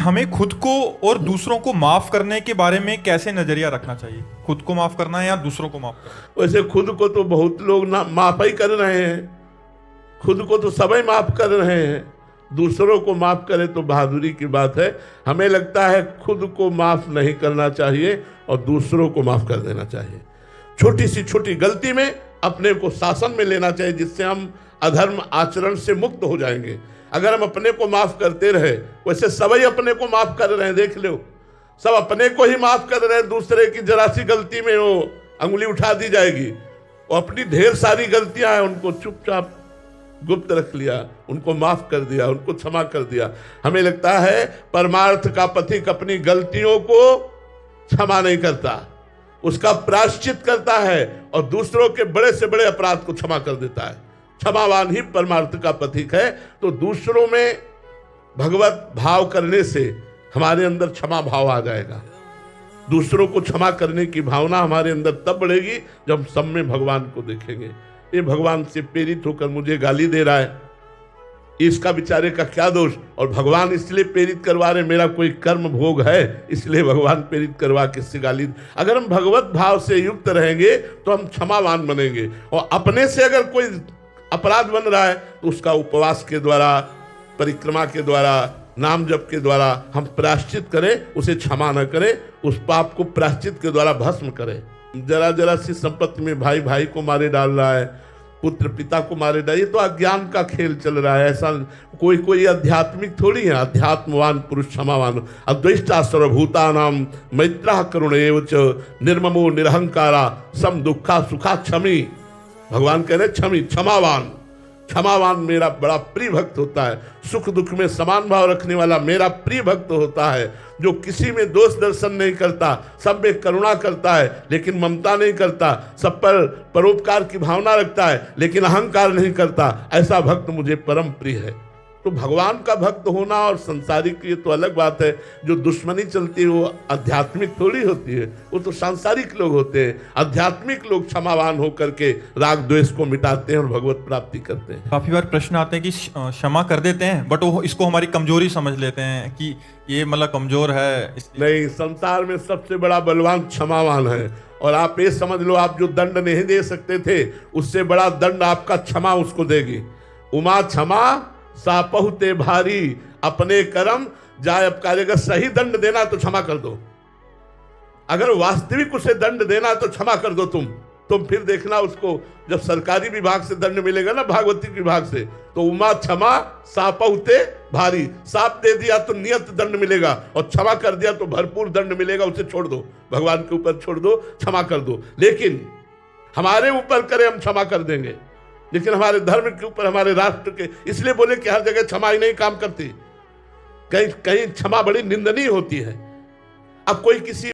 हमें खुद को और दूसरों को माफ करने के बारे में कैसे नजरिया रखना चाहिए? खुद को माफ करना है या दूसरों को माफ करना? वैसे खुद को तो बहुत लोग ना माफ ही कर रहे हैं, खुद को तो सभी माफ कर रहे हैं, दूसरों को माफ करे तो बहादुरी की बात है। हमें लगता है खुद को माफ नहीं करना चाहिए और दूसरों को माफ कर देना चाहिए। छोटी सी छोटी गलती में अपने को शासन में लेना चाहिए, जिससे हम अधर्म आचरण से मुक्त हो जाएंगे। अगर हम अपने को माफ करते रहे, वैसे सभी अपने को माफ कर रहे हैं, देख लो सब अपने को ही माफ कर रहे हैं, दूसरे की जरा सी गलती में वो अंगुली उठा दी जाएगी। वो अपनी ढेर सारी गलतियां हैं, उनको चुपचाप गुप्त रख लिया, उनको माफ कर दिया, उनको क्षमा कर दिया। हमें लगता है परमार्थ का पथिक अपनी गलतियों को क्षमा नहीं करता, उसका प्रायश्चित करता है और दूसरों के बड़े से बड़े अपराध को क्षमा कर देता है। क्षमावान ही परमार्थ का पथिक है। तो दूसरों में भगवत भाव करने से हमारे अंदर क्षमा भाव आ जाएगा। दूसरों को क्षमा करने की भावना हमारे अंदर तब बढ़ेगी जब हम सब में भगवान को देखेंगे। ये भगवान से प्रेरित होकर मुझे गाली दे रहा है, इसका बेचारे का क्या दोष? और भगवान इसलिए प्रेरित करवा रहे, मेरा कोई कर्म भोग है इसलिए भगवान प्रेरित करवा किससे गाली। अगर हम भगवत भाव से युक्त रहेंगे तो हम क्षमावान बनेंगे। और अपने से अगर कोई अपराध बन रहा है तो उसका उपवास के द्वारा, परिक्रमा के द्वारा, नाम जप के द्वारा हम प्रायश्चित करें, उसे क्षमा न करें, उस पाप को प्रायश्चित के द्वारा भस्म करें। जरा जरा सी संपत्ति में भाई भाई को मारे डाल रहा है, पुत्र पिता को मारे डाल, ये तो अज्ञान का खेल चल रहा है। ऐसा कोई आध्यात्मिक थोड़ी है। अध्यात्मवान पुरुष क्षमावान, अद्वेष्टा सर्वभूतानां मैत्रः करुण एव च निर्ममो निरहंकारा सम दुखा सुखा क्षमी। भगवान कह रहे क्षमी, क्षमावान। क्षमावान मेरा बड़ा प्रिय भक्त होता है, सुख दुख में समान भाव रखने वाला मेरा प्रिय भक्त होता है, जो किसी में दोष दर्शन नहीं करता, सब में करुणा करता है लेकिन ममता नहीं करता, सब पर परोपकार की भावना रखता है लेकिन अहंकार नहीं करता। ऐसा भक्त मुझे परम प्रिय है। तो भगवान का भक्त होना और संसारिक ये तो अलग बात है। जो दुश्मनी चलती है वो आध्यात्मिक थोड़ी होती है, वो तो सांसारिक लोग होते हैं। आध्यात्मिक लोग क्षमावान होकर के राग द्वेष को मिटाते हैं और भगवत प्राप्ति करते हैं। काफी बार प्रश्न आते हैं कि क्षमा कर देते हैं बट वो इसको हमारी कमजोरी समझ लेते हैं कि ये मतलब कमजोर है। नहीं, संसार में सबसे बड़ा बलवान क्षमावान है। और आप ये समझ लो, आप जो दंड नहीं दे सकते थे उससे बड़ा दंड आपका क्षमा उसको देगी। उमा क्षमा सापहुते भारी, अपने कर्म जाय अपकारे। अगर सही दंड देना तो क्षमा कर दो, अगर वास्तविक उसे दंड देना तो क्षमा कर दो। तुम फिर देखना उसको जब सरकारी विभाग से दंड मिलेगा ना, भागवती विभाग से, तो उमा क्षमा सापहुते भारी। साप दे दिया तो नियत दंड मिलेगा और क्षमा कर दिया तो भरपूर दंड मिलेगा। उसे छोड़ दो, भगवान के ऊपर छोड़ दो, क्षमा कर दो। लेकिन हमारे ऊपर करे हम क्षमा कर देंगे, लेकिन हमारे धर्म के ऊपर, हमारे राष्ट्र के, इसलिए बोले कि हर जगह क्षमा ही नहीं काम करती, कहीं कहीं क्षमा बड़ी निंदनीय होती है। अब कोई किसी